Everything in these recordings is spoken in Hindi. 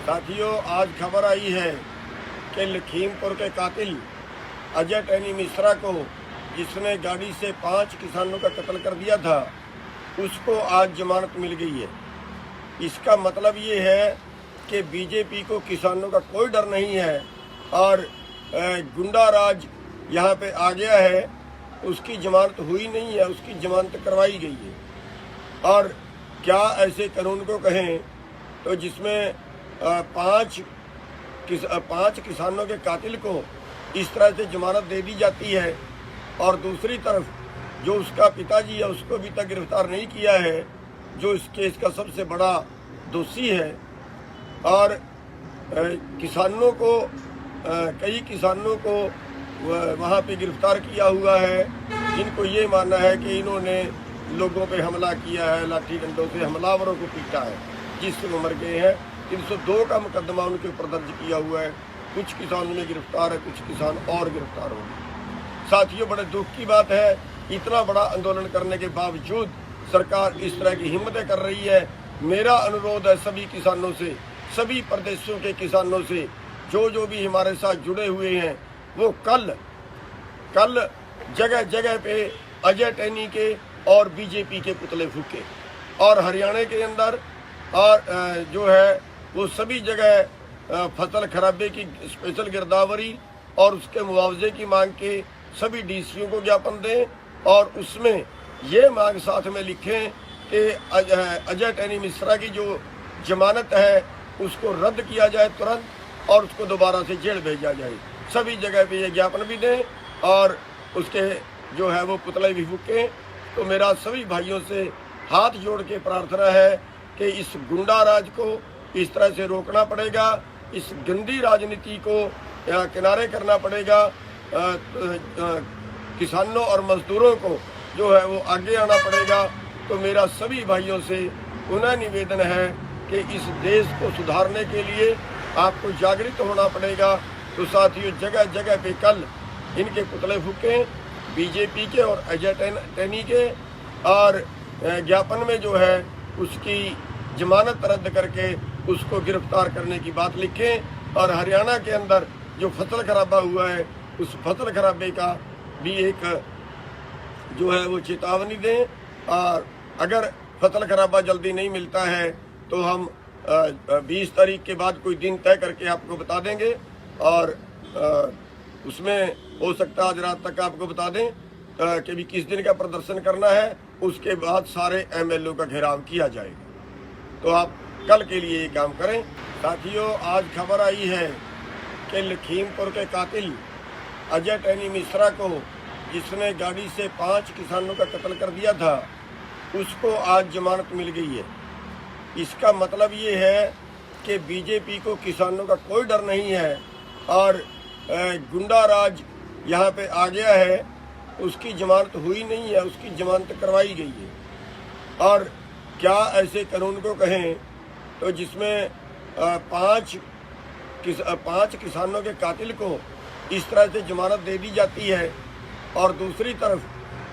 साथियों, आज खबर आई है कि लखीमपुर के कातिल अजय टैनी मिश्रा को, जिसने गाड़ी से 5 किसानों का कत्ल कर दिया था, उसको आज जमानत मिल गई है। इसका मतलब ये है कि बीजेपी को किसानों का कोई डर नहीं है और गुंडा राज यहाँ पे आ गया है। उसकी जमानत हुई नहीं है, उसकी जमानत करवाई गई है। और क्या ऐसे कानून को कहें तो जिसमें 5 किसानों के कातिल को इस तरह से जमानत दे दी जाती है और दूसरी तरफ जो उसका पिताजी है उसको अभी तक गिरफ्तार नहीं किया है, जो इस केस का सबसे बड़ा दोषी है। और किसानों को कई किसानों को वहाँ पे गिरफ्तार किया हुआ है, जिनको ये मानना है कि इन्होंने लोगों पे हमला किया है, लाठी डंडों से हमलावरों को पीटा है, जिससे वो मर गए हैं। 302 का मुकदमा उनके ऊपर दर्ज किया हुआ है। कुछ किसानों में गिरफ्तार है, कुछ किसान और गिरफ्तार होंगे। साथियों, बड़े दुख की बात है, इतना बड़ा आंदोलन करने के बावजूद सरकार इस तरह की हिम्मतें कर रही है। मेरा अनुरोध है सभी किसानों से, सभी प्रदेशों के किसानों से, जो भी हमारे साथ जुड़े हुए हैं, वो कल जगह जगह पे अजय टैनी के और बीजेपी के पुतले फूके और हरियाणा के अंदर और जो है वो सभी जगह फसल खराबे की स्पेशल गिरदावरी और उसके मुआवजे की मांग के सभी डीसीओ को ज्ञापन दें और उसमें ये मांग साथ में लिखें कि अजय टैनी मिश्रा की जो जमानत है उसको रद्द किया जाए तुरंत और उसको दोबारा से जेल भेजा जाए। सभी जगह पे ये ज्ञापन भी दें और उसके जो है वो पुतले भी फूकें। तो मेरा सभी भाइयों से हाथ जोड़ के प्रार्थना है कि इस गुंडा राज को इस तरह से रोकना पड़ेगा, इस गंदी राजनीति को किनारे करना पड़ेगा। किसानों और मजदूरों को जो है वो आगे आना पड़ेगा। तो मेरा सभी भाइयों से पुनः निवेदन है कि इस देश को सुधारने के लिए आपको जागृत होना पड़ेगा। तो साथियों, जगह जगह पे कल इनके पुतले फूकें, बीजेपी के और अजय टैनी के, और ज्ञापन में जो है उसकी जमानत रद्द करके उसको गिरफ्तार करने की बात लिखें और हरियाणा के अंदर जो फसल खराबा हुआ है उस फसल खराबे का भी एक जो है वो चेतावनी दें। और अगर फसल खराबा जल्दी नहीं मिलता है तो हम 20 तारीख के बाद कोई दिन तय करके आपको बता देंगे और उसमें हो सकता है आज रात तक आपको बता दें कि भी किस दिन का प्रदर्शन करना है। उसके बाद सारे एमएलओ का घेराव किया जाएगा। तो आप कल के लिए ये काम करें। साथियों, आज खबर आई है कि लखीमपुर के कातिल अजय टैनी मिश्रा को, जिसने गाड़ी से 5 किसानों का कत्ल कर दिया था, उसको आज जमानत मिल गई है। इसका मतलब ये है कि बीजेपी को किसानों का कोई डर नहीं है और गुंडा राज यहाँ पे आ गया है। उसकी जमानत हुई नहीं है, उसकी जमानत करवाई गई है। और क्या ऐसे कानून को कहें तो जिसमें 5 किसानों के कातिल को इस तरह से जमानत दे दी जाती है और दूसरी तरफ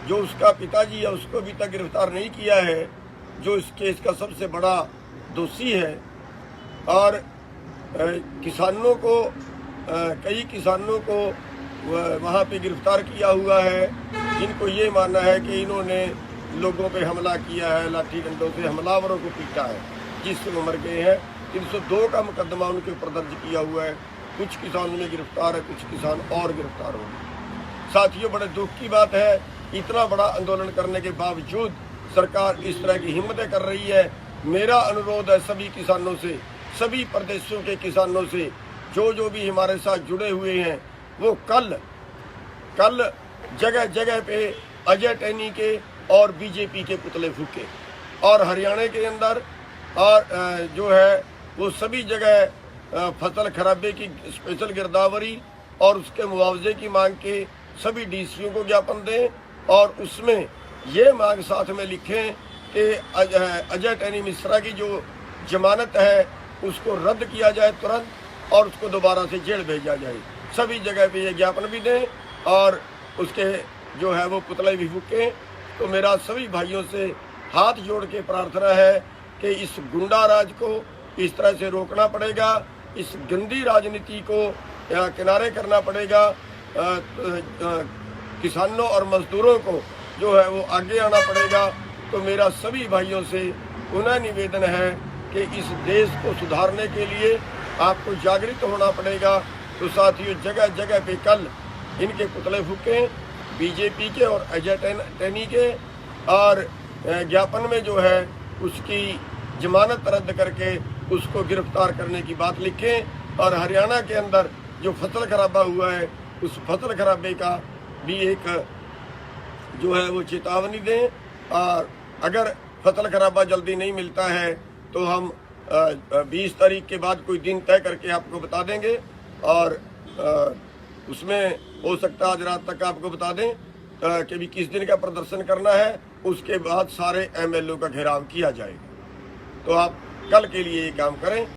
जो उसका पिताजी है उसको अभी तक गिरफ्तार नहीं किया है, जो इस केस का सबसे बड़ा दोषी है। और किसानों को कई किसानों को वहाँ पे गिरफ्तार किया हुआ है, जिनको ये मानना है कि इन्होंने लोगों पे हमला किया है, लाठी डंडों से हमलावरों को पीटा है, जिससे वो मर गए हैं। 302 का मुकदमा उनके ऊपर दर्ज किया हुआ है। कुछ किसानों में गिरफ्तार है, कुछ किसान और गिरफ्तार होंगे। साथियों, बड़े दुख की बात है, इतना बड़ा आंदोलन करने के बावजूद सरकार इस तरह की हिम्मतें कर रही है। मेरा अनुरोध है सभी किसानों से, सभी प्रदेशों के किसानों से, जो भी हमारे साथ जुड़े हुए हैं, वो कल जगह जगह पे अजय टैनी के और बीजेपी के पुतले फूके और हरियाणा के अंदर और जो है वो सभी जगह फसल खराबे की स्पेशल गिरदावरी और उसके मुआवजे की मांग के सभी डीसीओ को ज्ञापन दें और उसमें ये मांग साथ में लिखें कि अजय टैनी मिश्रा की जो जमानत है उसको रद्द किया जाए तुरंत और उसको दोबारा से जेल भेजा जाए। सभी जगह पे ये ज्ञापन भी दें और उसके जो है वो पुतले भी फूकें। तो मेरा सभी भाइयों से हाथ जोड़ के प्रार्थना है कि इस गुंडा राज को इस तरह से रोकना पड़ेगा। इस गंदी राजनीति को किनारे करना पड़ेगा। किसानों और मजदूरों को जो है वो आगे आना पड़ेगा। तो मेरा सभी भाइयों से पुनः निवेदन है कि इस देश को सुधारने के लिए आपको जागृत होना पड़ेगा। तो साथियों, जगह जगह पे कल इनके पुतले फूके, बीजेपी के और अजय टैनी के, और ज्ञापन में जो है उसकी जमानत रद्द करके उसको गिरफ्तार करने की बात लिखें। और हरियाणा के अंदर जो फसल खराबा हुआ है उस फसल खराबे का भी एक जो है वो चेतावनी दें। और अगर फसल खराबा जल्दी नहीं मिलता है तो हम 20 तारीख के बाद कोई दिन तय करके आपको बता देंगे, और उसमें हो सकता है आज रात तक आपको बता दें कि भी किस दिन का प्रदर्शन करना है। उसके बाद सारे MLO का घेराव किया जाएगा। तो आप कल के लिए ये काम करें।